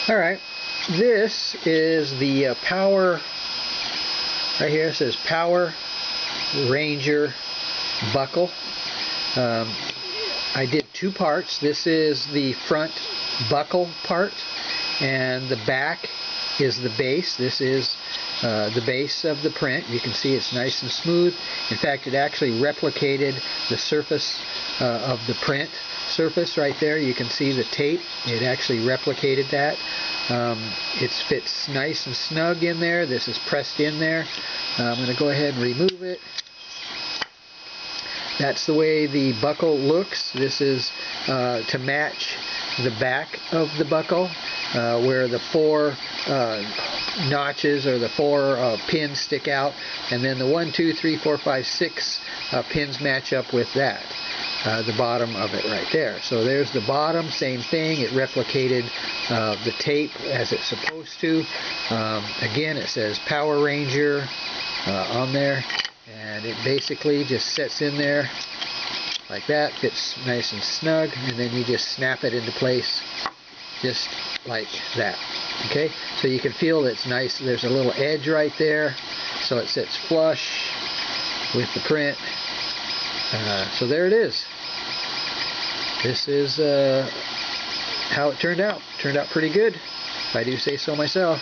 Alright, this is the Power, right here it says Power Ranger buckle. I did two parts. This is the front buckle part, and the back is the base. This is the base of the print. You can see it's nice and smooth. In fact, it actually replicated the surface of the print surface right there. You can see the tape. It actually replicated that. It fits nice and snug in there. This is pressed in there. I'm going to go ahead and remove it. That's the way the buckle looks. This is to match the back of the buckle, where the four notches or the four pins stick out, and then the 1, 2, 3, 4, 5, 6 pins match up with that. The bottom of it right there. So there's the bottom, same thing. It replicated the tape as it's supposed to. Again, it says Power Ranger on there, and it basically just sets in there like that, fits nice and snug, and then you just snap it into place just like that. Okay, so you can feel it's nice. There's a little edge right there, so it sits flush with the print. So there it is. This is how it turned out. Turned out pretty good, if I do say so myself.